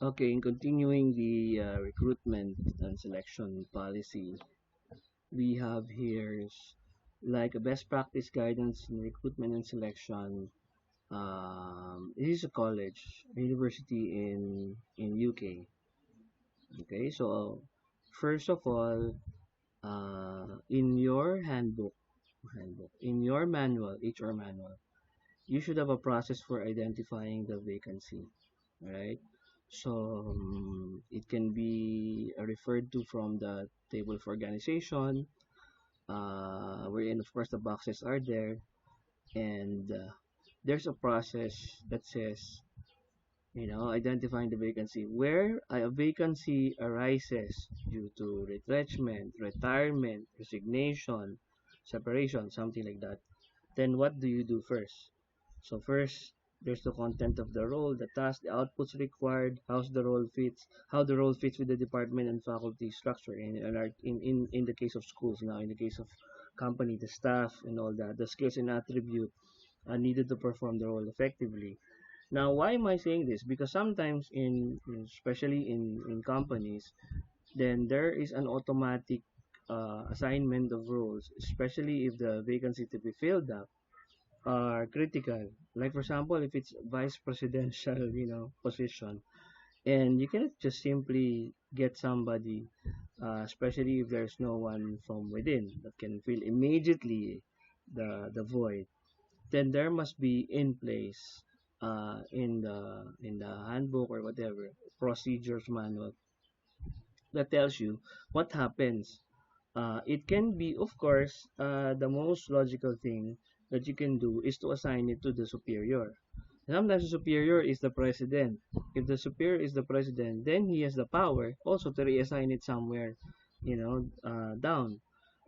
Okay, in continuing the recruitment and selection policy, we have here is like a best practice guidance in recruitment and selection. It is a college, a university in UK. Okay, so first of all, in your in your manual, HR manual, you should have a process for identifying the vacancy, right? So it can be referred to from the table of organization, wherein of course the boxes are there, and there's a process that says, identifying the vacancy. Where a vacancy arises due to retrenchment, retirement, resignation, separation, something like that, then what do you do first? So first, there's the content of the role, the task, the outputs required, how the role fits with the department and faculty structure. In the case of schools, now in the case of company, the staff and all that, the skills and attribute are needed to perform the role effectively. Now, why am I saying this? Because sometimes especially in companies, then there is an automatic assignment of roles, especially if the vacancy to be filled up are critical. Like for example, if it's vice presidential, position, and you cannot just simply get somebody, especially if there's no one from within that can fill immediately the void. Then there must be in place in the handbook or whatever procedures manual that tells you what happens. It can be, of course, the most logical thing that you can do is to assign it to the superior. Sometimes the superior is the president. If the superior is the president, then he has the power also to reassign it somewhere, down.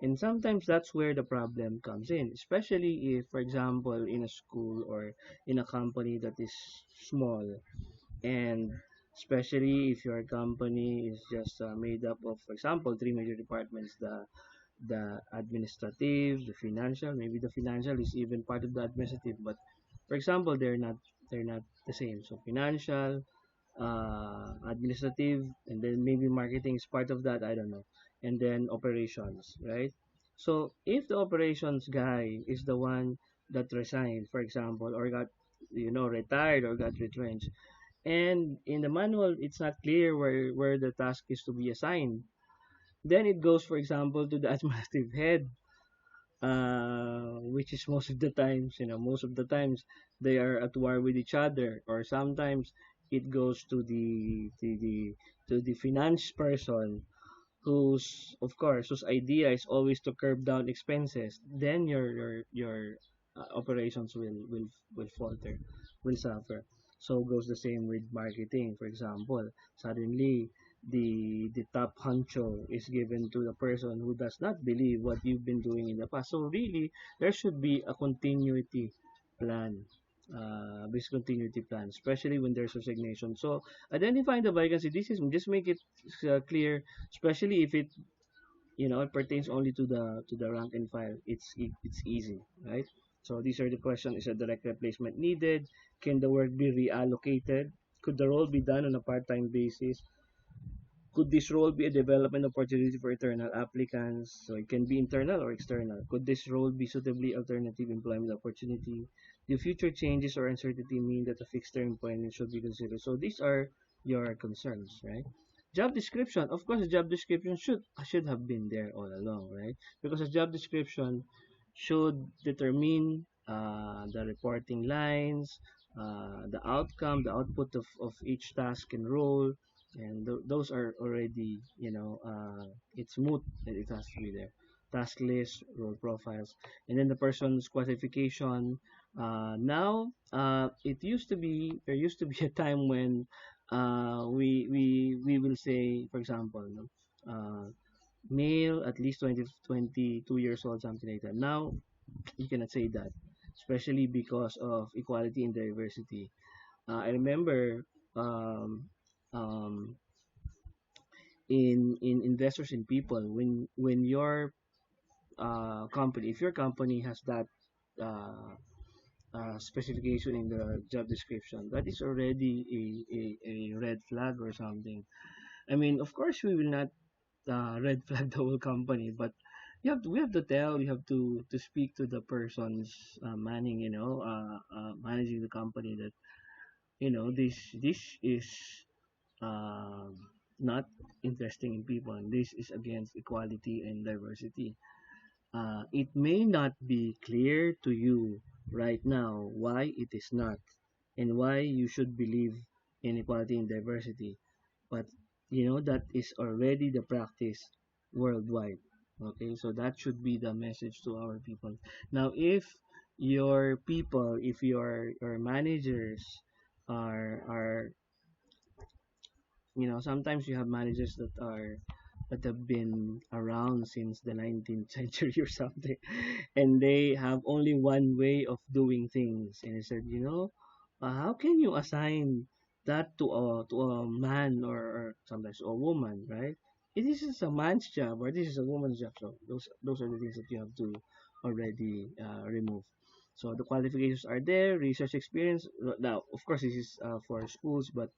And sometimes that's where the problem comes in, especially if, for example, in a school or in a company that is small, and especially if your company is just made up of, for example, three major departments: the administrative, the financial. Maybe the financial is even part of the administrative, but for example, they're not the same. So financial, administrative, and then maybe marketing is part of that. I don't know, and then operations, right? So if the operations guy is the one that resigned, for example, or got retired or got retrenched, and in the manual it's not clear where the task is to be assigned, then it goes, for example, to the administrative head, which is most of the times they are at war with each other, or sometimes it goes to the finance person, whose of course whose idea is always to curb down expenses. Then your operations will falter, will suffer. So goes the same with marketing. For example, suddenly the top honcho is given to the person who does not believe what you've been doing in the past. So really, there should be a continuity plan, business continuity plan, especially when there's resignation. So identifying the vacancy, this is just make it clear, especially if it pertains only to the rank and file. It's easy, right? So these are the questions: is a direct replacement needed? Can the work be reallocated? Could the role be done on a part-time basis? Could this role be a development opportunity for internal applicants? So it can be internal or external. Could this role be suitably alternative employment opportunity? Do future changes or uncertainty mean that a fixed term employment should be considered? So these are your concerns, right? Job description. Of course, the job description should have been there all along, right? Because the job description should determine the reporting lines, the outcome, the output of each task and role, and those are already, it's moot that it has to be there. Task list, role profiles, and then the person's qualification. Now, there used to be a time when we will say, for example, no, male at least 22 years old, something like that. Now you cannot say that, especially because of equality and diversity. I remember, um, um, in investors in people, when your company, if your company has that specification in the job description, that is already a red flag or something. I mean, of course, we will not red flag the whole company, but we have to tell, we have to speak to the persons manning, managing the company that this is um, not interesting in people, and this is against equality and diversity. It may not be clear to you right now why it is not, and why you should believe in equality and diversity, but that is already the practice worldwide. Okay, so that should be the message to our people. Now, if your people, if your managers are sometimes you have managers that have been around since the 19th century or something, and they have only one way of doing things. And I said, how can you assign that to a man, or sometimes a woman, right? This is a man's job, or this is a woman's job. So those are the things that you have to already remove. So the qualifications are there, research experience. Now, of course, this is for schools, but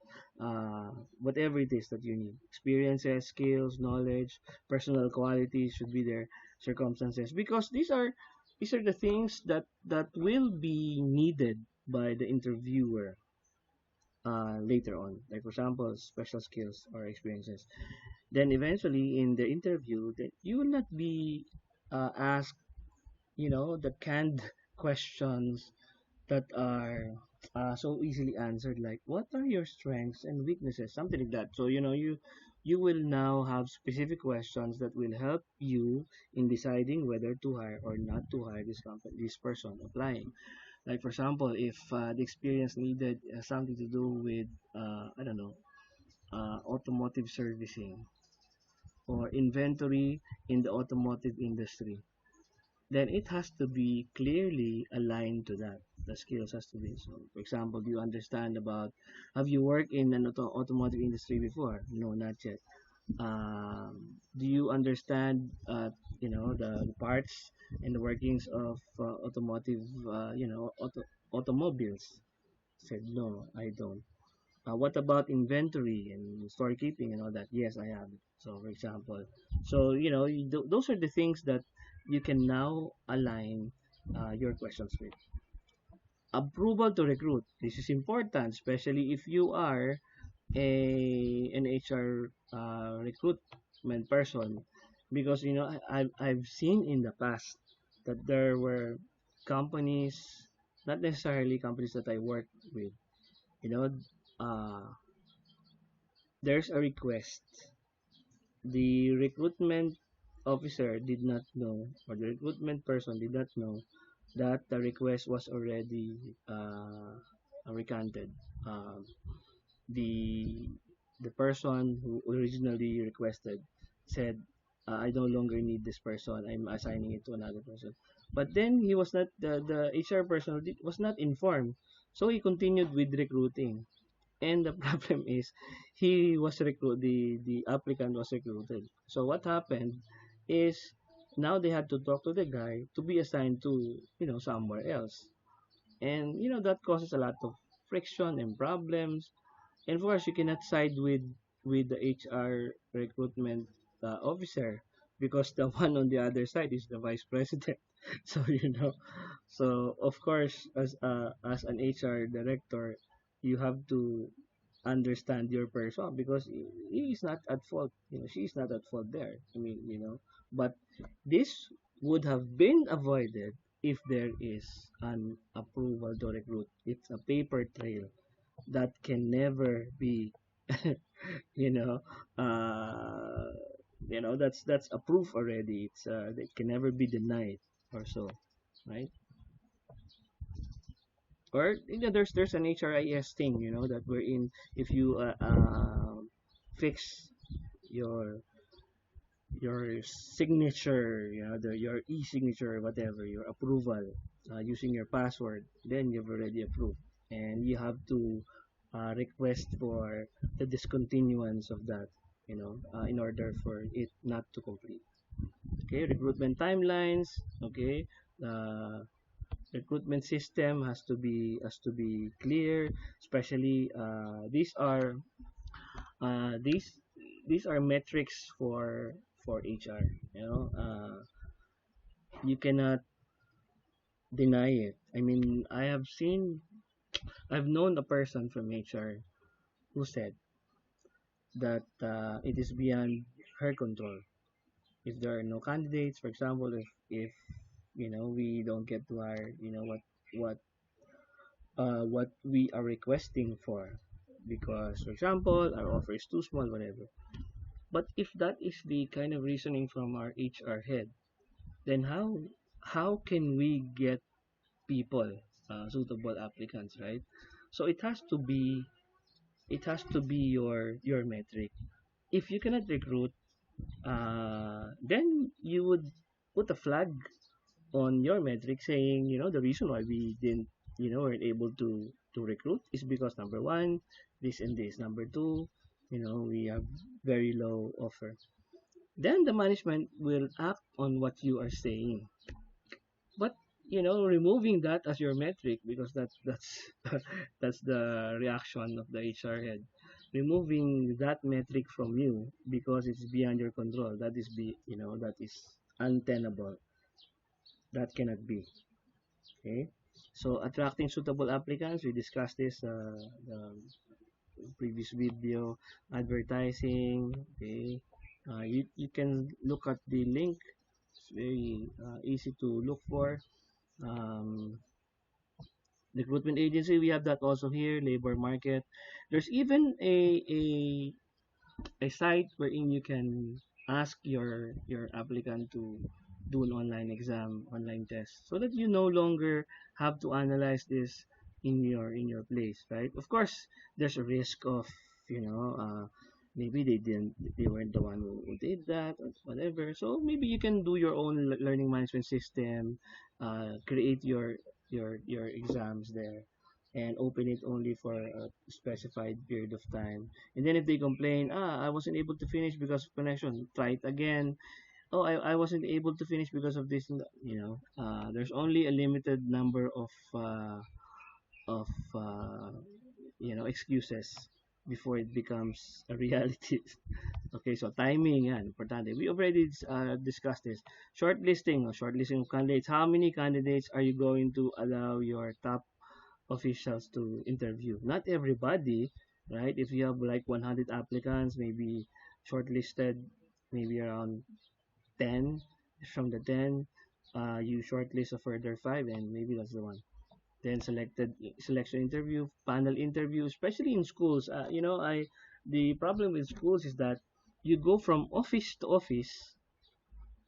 uh, whatever it is that you need, experiences, skills, knowledge, personal qualities should be there, circumstances, because these are the things that will be needed by the interviewer later on. Like for example, special skills or experiences. Then eventually in the interview, that you will not be asked, the canned questions that are so easily answered, like what are your strengths and weaknesses, something like that. So you will now have specific questions that will help you in deciding whether to hire or not to hire this person applying. Like for example, if the experience needed has something to do with I don't know, automotive servicing or inventory in the automotive industry, then it has to be clearly aligned to that. The skills has to be. So, for example, do you understand about, have you worked in an automotive industry before? No, not yet. Do you understand, the parts and the workings of automotive, automobiles? Said, no, I don't. What about inventory and storekeeping and all that? Yes, I have it. So, for example, so those are the things that you can now align your questions with. Approval to recruit. This is important, especially if you are an HR recruitment person, because I've seen in the past that there were companies, not necessarily companies that I work with, you know, uh, there's a request. The recruitment officer did not know, or the recruitment person did not know, that the request was already recanted. Um, the the person who originally requested said, I no longer need this person. I'm assigning it to another person. But then he was not the HR person was not informed, so he continued with recruiting. And the problem is, the applicant was recruited. So what happened is, now they had to talk to the guy to be assigned to, somewhere else. And, that causes a lot of friction and problems. And of course, you cannot side with the HR recruitment officer, because the one on the other side is the vice president. So so of course, as an HR director, you have to understand your person, because he is not at fault. She is not at fault there. I mean, but this would have been avoided if there is an approval to recruit. It's a paper trail that can never be, you know, uh, that's a proof already. It can never be denied or so, right? Or there's an HRIS thing, that we're in. If you fix your signature, your e-signature, whatever, your approval, using your password, then you've already approved, and you have to request for the discontinuance of that, in order for it not to complete. Okay, recruitment timelines. Okay, uh, recruitment system has to be clear, especially these are These are metrics for HR. You know, you cannot deny it. I mean, I've known a person from HR who said that it is beyond her control. If there are no candidates, for example, if we don't get to hire, what what we are requesting for, because for example our offer is too small, whatever. But if that is the kind of reasoning from our HR head, then how can we get people, suitable applicants, right? So it has to be your metric. If you cannot recruit, then you would put a flag on your metric saying, the reason why we didn't, weren't able to recruit is because number one, this and this. Number two, we have very low offer. Then the management will act on what you are saying. But removing that as your metric, because that's that's the reaction of the HR head. Removing that metric from you because it's beyond your control. That is untenable. That cannot be. Okay. So attracting suitable applicants, we discussed this the previous video. Advertising. Okay. You can look at the link. It's very easy to look for. Um, Recruitment agency, we have that also here. Labor market. There's even a site wherein you can ask your applicant to do an online exam, online test, so that you no longer have to analyze this in your place, right? Of course, there's a risk of maybe they weren't the one who did that or whatever. So maybe you can do your own learning management system, create your exams there, and open it only for a specified period of time. And then if they complain, I wasn't able to finish because of connection, try it again. Oh, I wasn't able to finish because of this. There's only a limited number of excuses before it becomes a reality. Okay, so timing, yan, importante. We already discussed this. Shortlisting of candidates. How many candidates are you going to allow your top officials to interview? Not everybody, right? If you have like 100 applicants, maybe shortlisted, maybe around 10. From the 10, you shortlist a further 5, and maybe that's the one. Then selection interview, panel interview, especially in schools. The problem with schools is that you go from office to office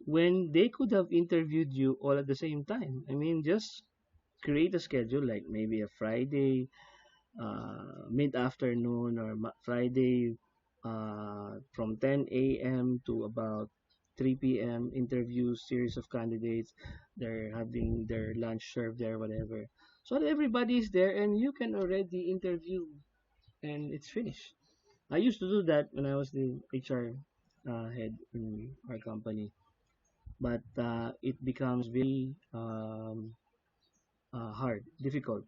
when they could have interviewed you all at the same time. I mean, just create a schedule like maybe a Friday mid-afternoon, or Friday from 10 a.m. to about 3 p.m. interviews, series of candidates. They're having their lunch served there, whatever. So that everybody is there and you can already interview and it's finished. I used to do that when I was the HR head in our company, but it becomes very hard, difficult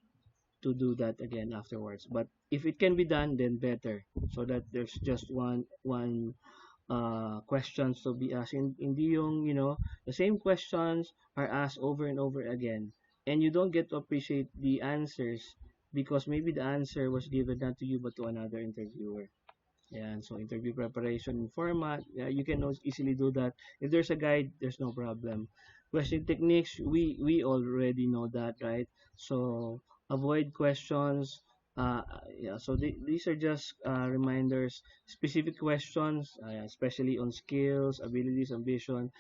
to do that again afterwards. But if it can be done, then better, so that there's just one questions to be asked. Hindi yung the same questions are asked over and over again, and you don't get to appreciate the answers because maybe the answer was given not to you but to another interviewer. Yeah, so interview preparation format, yeah, you can easily do that. If there's a guide, there's no problem. Question techniques, we already know that, right? So avoid questions. Yeah, so these are just reminders. Specific questions, especially on skills, abilities, ambition.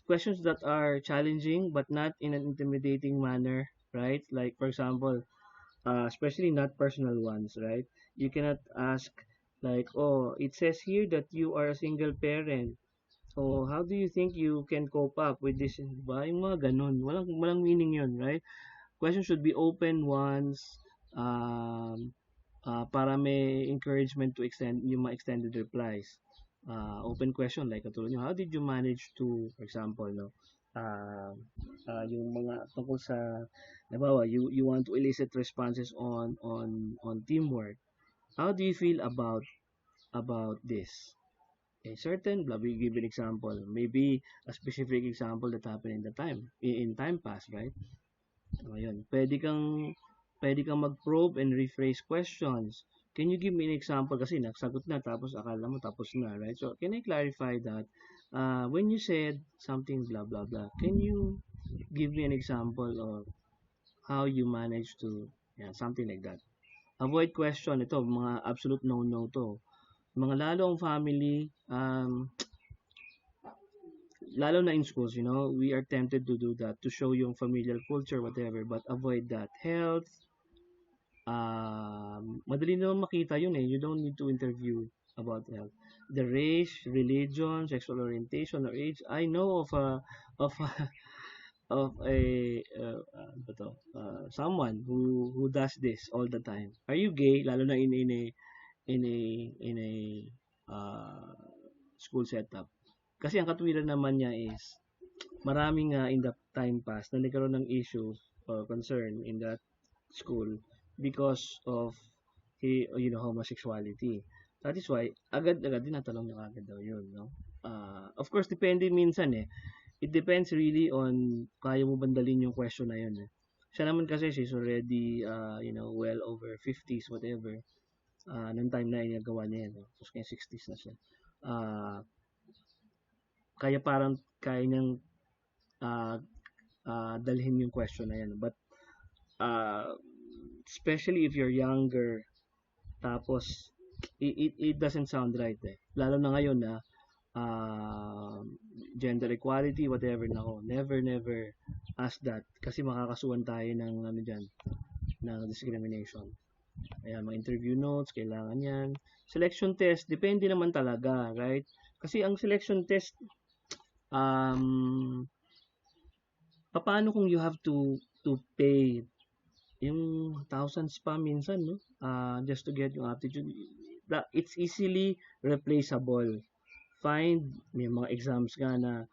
Questions that are challenging but not in an intimidating manner, right? Like for example, especially not personal ones, right? You cannot ask like, oh, it says here that you are a single parent. So how do you think you can cope up with this? Diba? Yung mga ganun. Walang meaning yun, right? Questions should be open ones, um, para may encouragement to extend yung mga extended replies. Open question like katulad nyo, how did you manage to, for example, no, uh, yung mga tungkol sa, nabawa, you want to elicit responses on teamwork. How do you feel about about this? A certain, blah, we give an example. Maybe a specific example that happened in the time, in time past, right? Ngayon, pwede kang mag-probe and rephrase questions. Can you give me an example? Kasi nagsagot na, tapos akala mo tapos na, right? So, can I clarify that? When you said something blah, blah, blah, can you give me an example of how you manage to, yeah, something like that. Avoid question. Ito, mga absolute no-no to. Mga lalo ang family, lalo na in schools, you know, we are tempted to do that, to show yung familial culture, whatever, but avoid that. Health, madali naman makita yun eh. You don't need to interview about health. The race, religion, sexual orientation, or age. I know of a, of a someone who does this all the time. Are you gay? Lalo na in a in a uh, school setup. Kasi ang katwiran naman niya is maraming in the time past na nagkaroon ng issue or concern in that school because of homosexuality. That is why agad-agad tinatanong niya agad daw yun, no? Of course, depende minsan eh. It depends really on kaya mo bandalin yung question na yun eh. Siya naman kasi she's already well over 50s whatever. Nung time na inagawa niya yan. Tapos kaya 60s na siya. Kaya parang kaya niyang dalhin yung question na yan. But especially if you're younger, tapos it doesn't sound right eh. Lalo na ngayon na gender equality, whatever, nako, never ask that kasi makakasuhan tayo ng ng discrimination. Ayan, mga interview notes, kailangan yan. Selection test, depende naman talaga, right? Kasi ang selection test, paano kung you have to pay yung thousands pa minsan, no? Just to get yung aptitude. It's easily replaceable. May mga exams nga na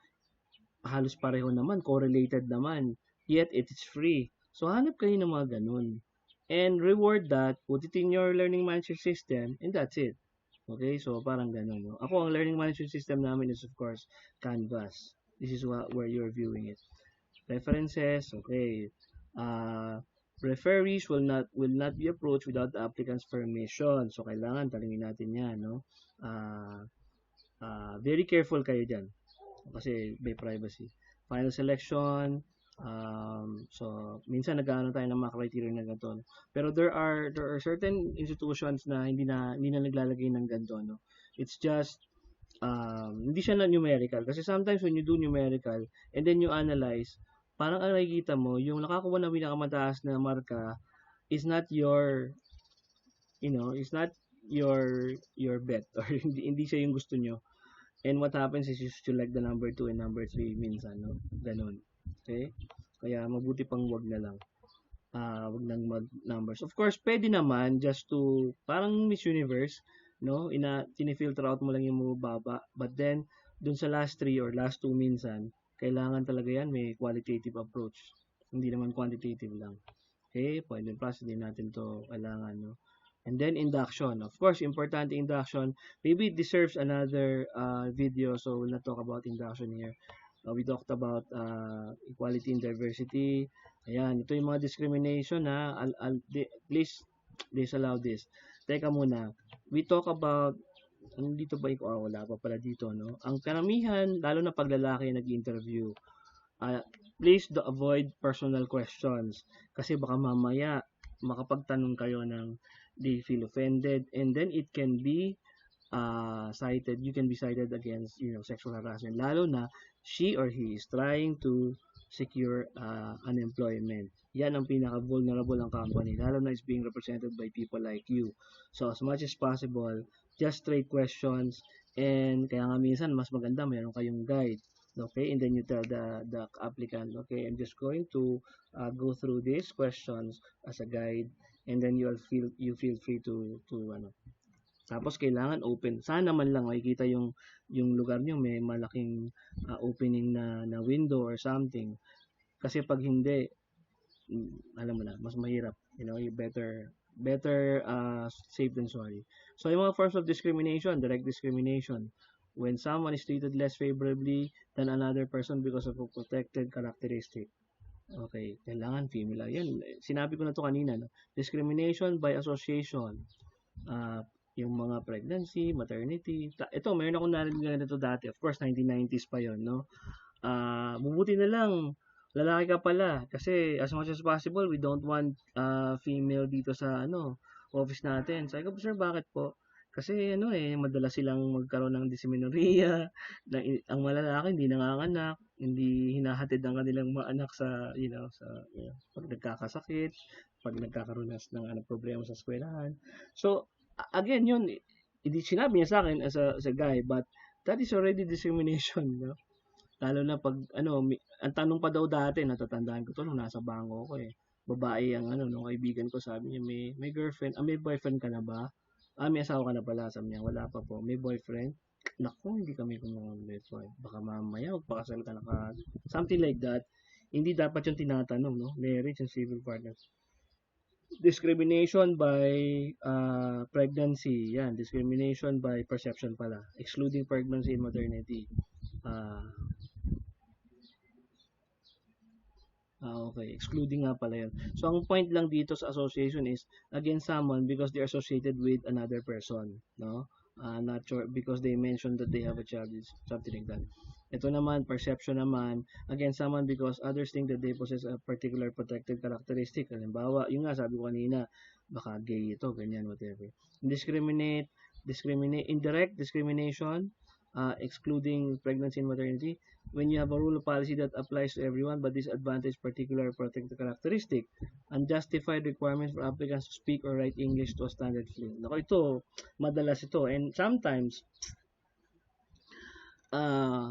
halos pareho naman, correlated naman, yet it is free. So, hanap kayo ng mga ganun. And reward that, put it in your learning management system, and that's it. Okay, so parang ganun. No? Ako, ang learning management system namin is, of course, Canvas. This is where you're viewing it. References, okay. Referees will not be approached without the applicant's permission. So, kailangan talingin natin yan, no? Very careful kayo dyan kasi may privacy. Final selection, so minsan nag-aano tayo ng mga criteria na ganito, pero there are certain institutions na hindi na naglalagay ng ganito, no? It's just hindi siya na numerical kasi sometimes when you do numerical and then you analyze, parang ang nakikita mo yung nakakuha na pinakamataas na marka is not your is not your bet or hindi siya yung gusto nyo. And what happens is you select the number 2 and number 3 minsan, no? Ganun. Okay? Kaya mabuti pang wag na lang. Wag nang mag-numbers. Of course, pwede naman just to, parang Miss Universe, no? Tinifilter out mo lang yung mababa. But then, dun sa last 3 or last 2 minsan, kailangan talaga yan may qualitative approach. Hindi naman quantitative lang. Okay? Point and process din natin to kailangan, no? And then induction. Of course, important induction. Maybe it deserves another video, so we'll not talk about induction here. We talked about equality and diversity. Ayan, ito yung mga discrimination ha. Please allow this. Teka muna. We talk about, dito ba wala pa pala dito, no? Ang karamihan, lalo na pag lalaki nag-interview, please avoid personal questions. Kasi baka mamaya, makapagtanong kayo ng they feel offended, and then it can be cited, you can be cited against sexual harassment, lalo na she or he is trying to secure unemployment. Yan ang pinaka-vulnerable ng company, lalo na is being represented by people like you. So as much as possible, just straight questions, and kaya nga minsan mas maganda meron kayong guide. Okay, and then you tell the applicant, okay, I'm just going to go through these questions as a guide, and then you feel free to tapos kailangan open. Sana man lang makikita yung lugar niyo may malaking opening na window or something. Kasi pag hindi, alam mo na, mas mahirap. You better Better safe than sorry. So yung mga forms of discrimination, direct discrimination, when someone is treated less favorably than another person because of a protected characteristic. Okay, kailangan female. Yan, sinabi ko na to kanina, no? Discrimination by association. Ah, yung mga pregnancy, maternity. Ito, mayroon akong narinig na ganito dati. Of course, 1990s pa yon, no? Mabuti na lang lalaki ka pala kasi as much as possible we don't want female dito sa office natin. Sabi ko, sir, bakit po? Kasi madalas silang magkaroon ng dysmenorrhea, ang malalaki hindi nanganganak, hindi hinahatid ang kanilang mga anak sa pag nagkakasakit, pag nagkakaroon ng problema sa eskwelahan. So again, yun hindi sinabi niya sa akin as a guy, but that is already discrimination, no? Lalo na pag ang tanong pa daw dati, natatandaan ko 'to nung nasa bangko ako, eh. Babae ang nung kaibigan ko, sabi niya, "May girlfriend, may boyfriend ka na ba?" "May asawa ka na pala," sabi niya. "Wala pa po." "May boyfriend?" Naku, hindi kami kumukumpleto, eh. Baka mamaya magpakasal ka na kaagad. Something like that. Hindi dapat yung tinatanong, no? Marriage and civil partners. Discrimination by pregnancy. Yan, discrimination by perception pala. Excluding pregnancy and maternity. Ah, okay. Excluding nga pala yun. So, ang point lang dito sa association is against someone because they're associated with another person, no? Not sure because they mentioned that they have a child, something like that. Ito naman, perception naman, against someone because others think that they possess a particular protected characteristic. Halimbawa, yun nga, sabi ko kanina, baka gay ito, ganyan, whatever. Indirect discrimination, excluding pregnancy and maternity, when you have a rule of policy that applies to everyone but disadvantage particular protected characteristic, unjustified requirements for applicants to speak or write English to a standard fluent. Nako, ito, madalas ito. And sometimes,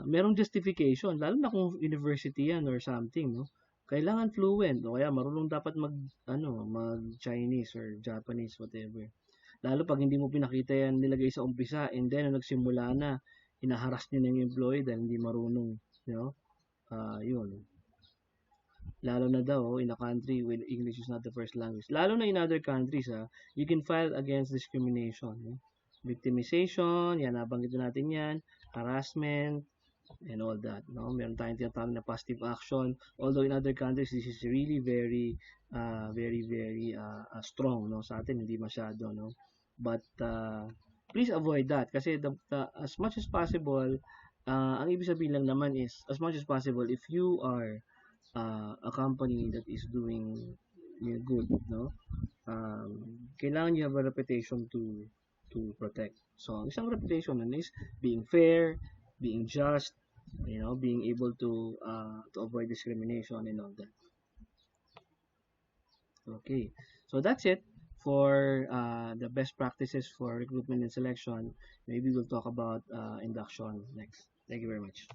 merong justification, lalo na kung university yan or something, no? Kailangan fluent, o kaya marunong dapat mag-Chinese or Japanese, whatever. Lalo pag hindi mo pinakita yan, nilagay sa umpisa, and then, nung nagsimula na, hinaharas nyo na yung employee dahil hindi marunong, yun. Lalo na daw in a country where English is not the first language. Lalo na in other countries, you can file against discrimination. Victimization, yan, nabanggit natin yan, harassment, and all that. No? Meron tayong tinatawag na positive action. Although in other countries, this is really very, very strong. No? Sa atin, hindi masyado. No? But, please avoid that. Kasi as much as possible, ang ibig sabihin lang naman is, as much as possible, if you are a company that is doing good, no? Kailangan you have a reputation to protect. So, ang isang reputation nun is being fair, being just, being able to avoid discrimination and all that. Okay, so that's it for the best practices for recruitment and selection. Maybe we'll talk about induction next. Thank you very much.